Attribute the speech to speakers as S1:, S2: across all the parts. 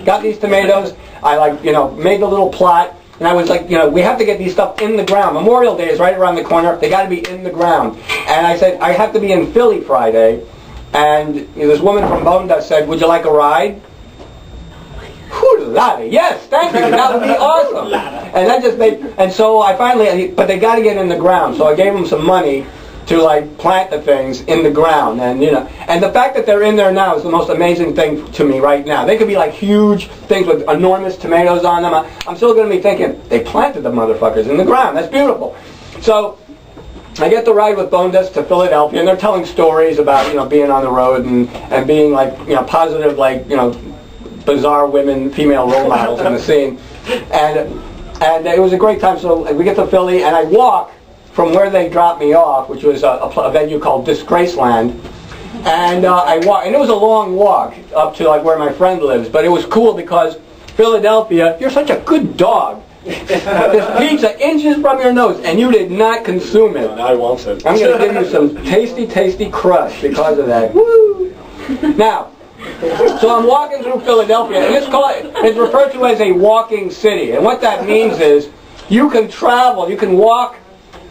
S1: got these tomatoes. I made the little plot. And I was like, we have to get these stuff in the ground. Memorial Day is right around the corner. They got to be in the ground. And I said, I have to be in Philly Friday. And this woman from Bone Dust said, would you like a ride? Yes, thank you. That would be awesome. And that just made. And so I finally, but they got to get in the ground. So I gave them some money to plant the things in the ground, and and the fact that they're in there now is the most amazing thing to me right now. They could be huge things with enormous tomatoes on them. I'm still going to be thinking they planted the motherfuckers in the ground. That's beautiful. So I get the ride with Bone Dust to Philadelphia, and they're telling stories about being on the road and being positive bizarre women, female role models in the scene, and it was a great time. So we get to Philly, and I walk from where they dropped me off, which was a venue called Disgraceland, and I walk, and it was a long walk up to where my friend lives, but it was cool because Philadelphia, you're such a good dog. This pizza inches from your nose, and you did not consume it.
S2: No, I won't.
S1: I'm going to give you some tasty, tasty crush because of that. Woo! Now, so I'm walking through Philadelphia, and it's referred to as a walking city, and what that means is you can travel, you can walk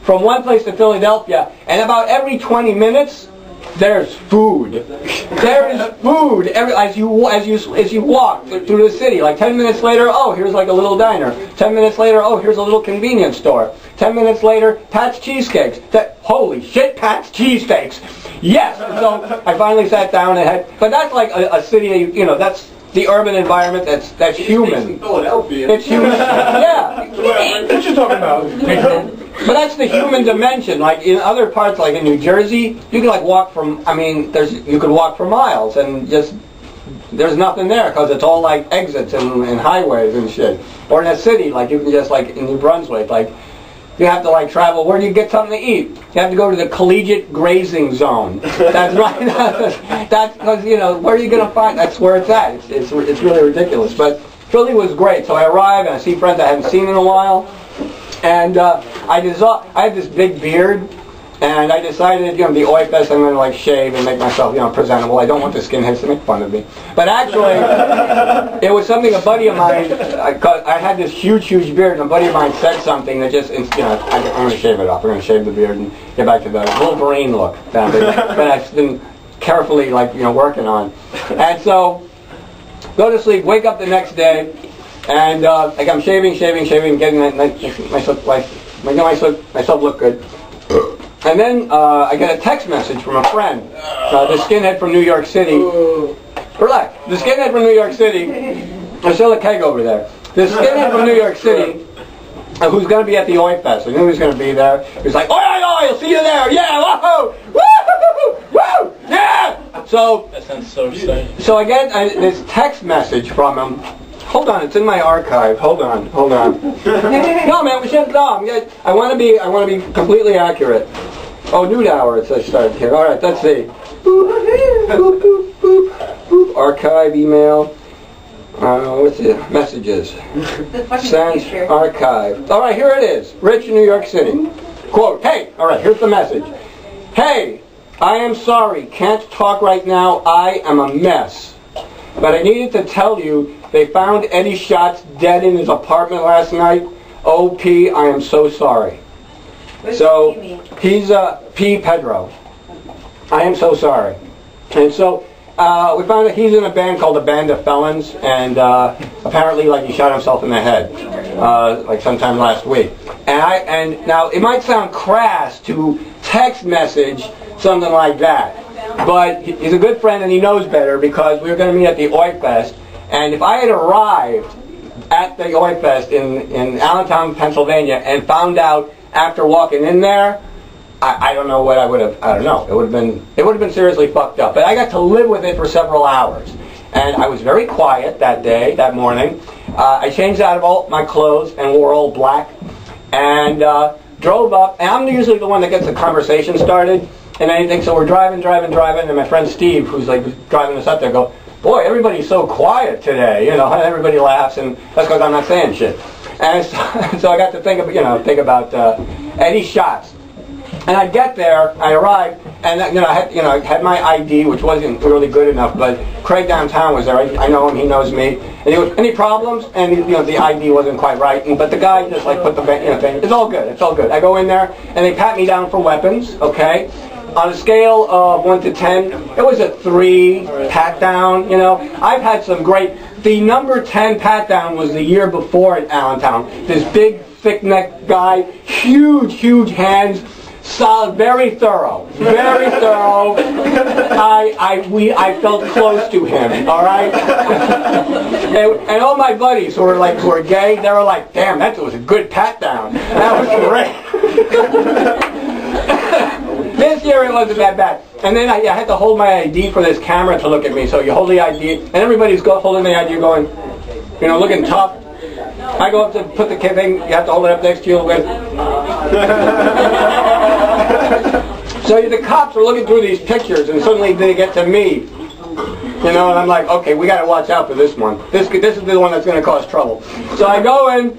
S1: from one place to Philadelphia, and about every 20 minutes, there's food. There is food as you walk through the city. 10 minutes later, oh, here's a little diner. 10 minutes later, oh, here's a little convenience store. 10 minutes later, Pat's Cheesecakes. Holy shit, Pat's Cheesesteaks. Yes. So I finally sat down and had, but that's a city. That's the urban environment. That's human.
S2: Philadelphia.
S1: It's human. Yeah.
S2: What you talking about?
S1: But that's the human dimension. In other parts, in New Jersey, you can walk from. You could walk for miles, and just there's nothing there because it's all exits and highways and shit. Or in a city, you can just in New Brunswick, you have to travel. Where do you get something to eat? You have to go to the collegiate grazing zone. That's right. That's because where are you going to find? That's where it's at. It's really ridiculous. But Philly was great. So I arrive and I see friends I haven't seen in a while. And I had this big beard, and I decided, the Oi Fest, I'm going to shave and make myself, presentable. I don't want the skinheads to make fun of me. But actually, it was something a buddy of mine, I had this huge beard, and a buddy of mine said something that just, I'm going to shave it off. I'm going to shave the beard and get back to the Wolverine look that I've been carefully, working on. And so, go to sleep, wake up the next day, and I'm shaving, getting myself look good. And then I get a text message from a friend, the skinhead from New York City. Relax. The skinhead from New York City. There's still a keg over there. The skinhead from New York City, who's going to be at the Oi Fest. I knew he was going to be there. He was like, oi, I'll see you there. Yeah, whoa, woo, yeah. So
S2: that sounds so sad.
S1: So I get this text message from him. Hold on, it's in my archive. Hold on. No, man, we shouldn't. No, I want to be completely accurate. Oh, nude hour. It says start here. All right, let's see. Boop, boop, boop, boop. Archive email. What's it? Messages. Send archive. All right, here it is. Rich, New York City. Quote. Hey. All right, here's the message. Hey, I am sorry. Can't talk right now. I am a mess. But I needed to tell you. They found Eddie Schatz dead in his apartment last night. O.P. I am so sorry. So, he's P. Pedro. I am so sorry. And so, we found that he's in a band called the Band of Felons, and apparently, he shot himself in the head, sometime last week. And now, it might sound crass to text message something like that, but he's a good friend and he knows better because we were going to meet at the Oi Fest. And if I had arrived at the Oi Fest in Allentown, Pennsylvania, and found out after walking in there, I don't know what I would have. I don't know. It would have been seriously fucked up. But I got to live with it for several hours, and I was very quiet that morning. I changed out of all my clothes and wore all black, and drove up. And I'm usually the one that gets the conversation started and anything. So we're driving, and my friend Steve, who's driving us up there, go. Boy, everybody's so quiet today, everybody laughs, and that's because I'm not saying shit. And so I got to think about Eddie Schatz. And I get there, I arrive, and I had my ID, which wasn't really good enough, but Craig downtown was there. I know him, he knows me. And he goes, any problems? And the ID wasn't quite right, but the guy just put the thing. It's all good. It's all good. I go in there, and they pat me down for weapons. Okay. On a scale of 1 to 10, it was a 3 pat down. I've had some great. The number 10 pat down was the year before at Allentown. This big, thick-necked guy, huge hands. Solid, very thorough, very thorough. I felt close to him, all right. And all my buddies who were gay, they were like, "Damn, that was a good pat down. That was great." This year it wasn't that bad. And then I had to hold my ID for this camera to look at me. So you hold the ID, and everybody's holding the ID, going, looking tough. I go up to put the thing, you have to hold it up next to you. So the cops are looking through these pictures, and suddenly they get to me. And I'm like, okay, we got to watch out for this one. This is the one that's going to cause trouble. So I go in,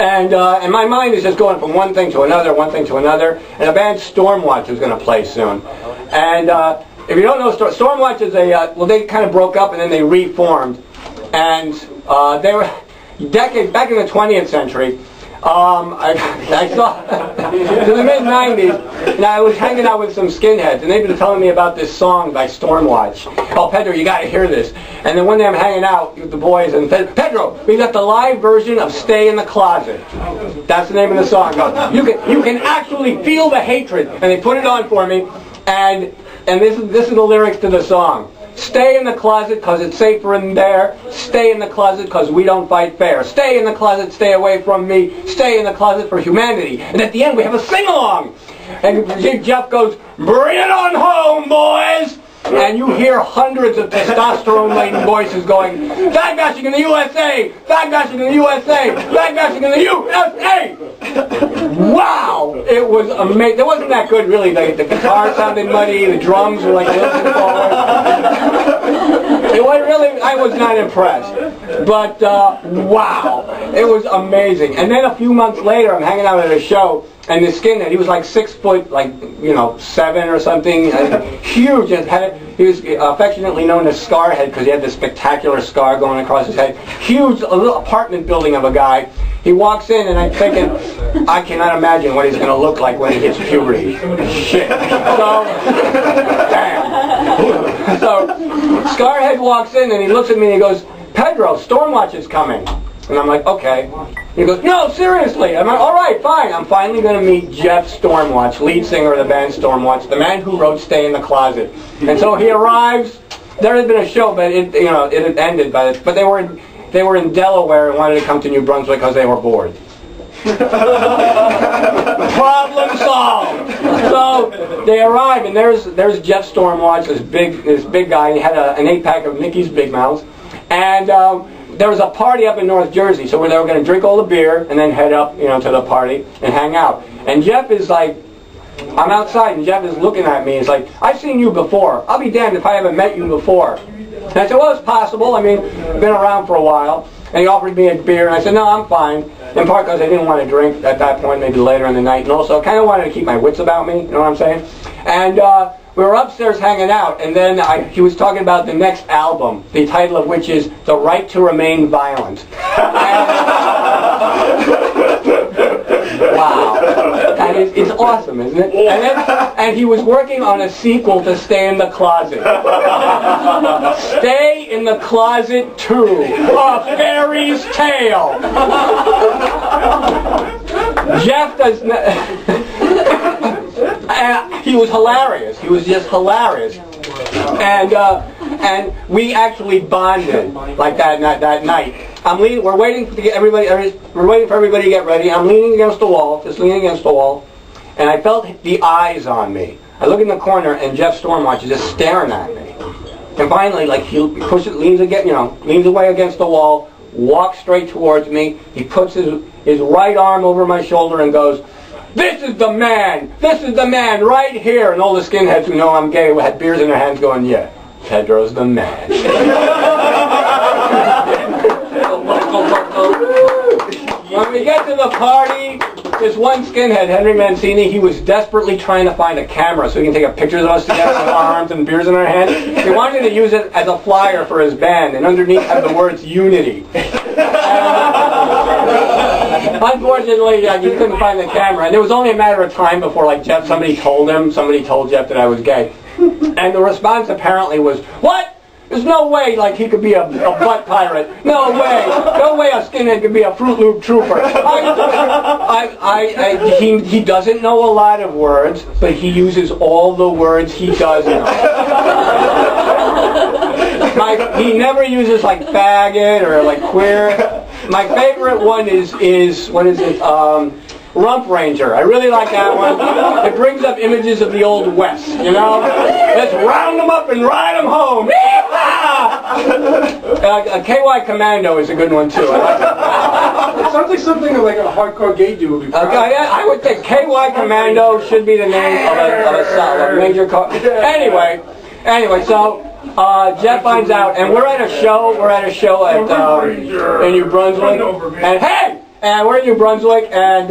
S1: and my mind is just going from one thing to another, and a band Stormwatch is going to play soon. And if you don't know, Stormwatch is they kind of broke up and then they reformed. And they were decades back in the 20th century. I saw in the mid-90s, and I was hanging out with some skinheads, and they've been telling me about this song by Stormwatch. Oh, Pedro, you got to hear this. And then one day I'm hanging out with the boys, and Pedro, we got the live version of "Stay in the Closet." That's the name of the song. You can actually feel the hatred, and they put it on for me, and this is the lyrics to the song. Stay in the closet because it's safer in there. Stay in the closet because we don't fight fair. Stay in the closet, stay away from me. Stay in the closet for humanity. And at the end we have a sing-along. And Jeff goes, bring it on home, boys! And you hear hundreds of testosterone-laden voices going, fag bashing in the USA! Fag bashing in the USA! Fag bashing in the USA! Wow! It was amazing. It wasn't that good, really. The guitar sounded muddy. The drums were like a little bit forward. It was really, I was not impressed. But, wow! It was amazing. And then a few months later, I'm hanging out at a show, and the skinhead, he was like 6 foot, 7 or something, huge. He was affectionately known as Scarhead because he had this spectacular scar going across his head. Huge, a little apartment building of a guy. He walks in, and I'm thinking, I cannot imagine what he's going to look like when he hits puberty. Shit. So, damn. So, Scarhead walks in, and he looks at me, and he goes, Pedro, Stormwatch is coming. And I'm like, okay. He goes, no, seriously. I'm like, all right, fine. I'm finally going to meet Jeff Stormwatch, lead singer of the band Stormwatch, the man who wrote "Stay in the Closet." And so he arrives. There had been a show, but it had ended. But they were in Delaware and wanted to come to New Brunswick because they were bored. Problem solved. So they arrive, and there's Jeff Stormwatch, this big guy. He had an 8-pack of Mickey's Big Mouths, and there was a party up in North Jersey, so they were going to drink all the beer and then head up, to the party and hang out. And Jeff is like, I'm outside, and Jeff is looking at me. He's like, I've seen you before. I'll be damned if I haven't met you before. And I said, well, it's possible. I mean, I've been around for a while. And he offered me a beer, and I said, no, I'm fine. In part because I didn't want to drink at that point, maybe later in the night, and also kind of wanted to keep my wits about me, you know what I'm saying? And we were upstairs hanging out, and then he was talking about the next album, the title of which is The Right to Remain Violent. Wow. And it's awesome, isn't it? And he was working on a sequel to Stay in the Closet. Stay in the Closet 2, A Fairy's Tale. Jeff does not... he was hilarious. He was just hilarious. And we actually bonded like that night. We're waiting for everybody to get ready. I'm leaning against the wall, and I felt the eyes on me. I look in the corner, and Jeff Stormwatch is just staring at me. And finally, he leans away against the wall, walks straight towards me. He puts his right arm over my shoulder and goes, "This is the man! This is the man right here!" And all the skinheads who know I'm gay had beers in their hands going, "Yeah, Pedro's the man." When we get to the party, this this one skinhead, Henry Mancini, he was desperately trying to find a camera so he can take pictures of us together with arms and beers in our hands. He wanted to use it as a flyer for his band, and underneath had the words Unity. Unfortunately, he couldn't find the camera, and it was only a matter of time before, like, somebody told Jeff that I was gay. And the response apparently was, "What? There's no way, like, he could be a butt pirate. No way. No way a skinhead could be a Fruit Loop trooper." He doesn't know a lot of words, but he uses all the words he does know. He never uses, like, faggot or, like, queer. My favorite one is what is it? Rump Ranger. I really like that one. It brings up images of the Old West, you know? Let's round them up and ride them home. A KY Commando is a good one, too. I like
S2: It sounds like something like a hardcore gay dude would be proud of.
S1: I would think KY Commando should be the name of a major car. Anyway, so Jeff finds out, and we're at a show at in New Brunswick, and hey! And we're in New Brunswick, and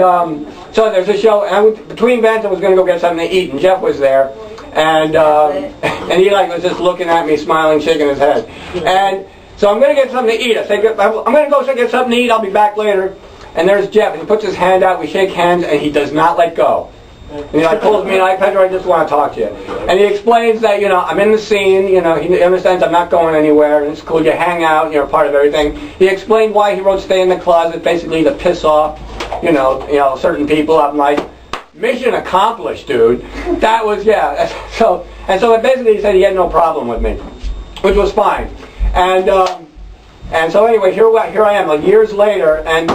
S1: so there's a show, and between bands I was going to go get something to eat, and Jeff was there, and he was just looking at me, smiling, shaking his head. And so I'm going to get something to eat. I say, I'm going to go get something to eat, I'll be back later. And there's Jeff, and he puts his hand out, we shake hands, and he does not let go. And he pulls me, and Pedro, I just want to talk to you. And he explains that, I'm in the scene, he understands I'm not going anywhere, and it's cool, you hang out, you're a part of everything. He explained why he wrote Stay in the Closet, basically to piss off, certain people. I'm like, mission accomplished, dude. That was, yeah. So basically he said he had no problem with me, which was fine. And so anyway, here I am, like years later, and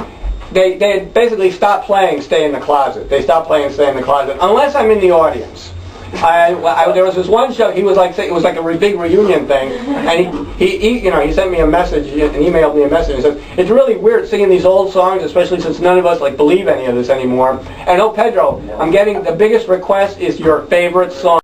S1: they had basically stopped playing Stay in the Closet. They stopped playing Stay in the Closet, unless I'm in the audience. There was this one show, it was like a big reunion thing, and he sent me a message, and emailed me a message, and says, "It's really weird singing these old songs, especially since none of us believe any of this anymore. And oh, Pedro, I'm getting the biggest request is your favorite song."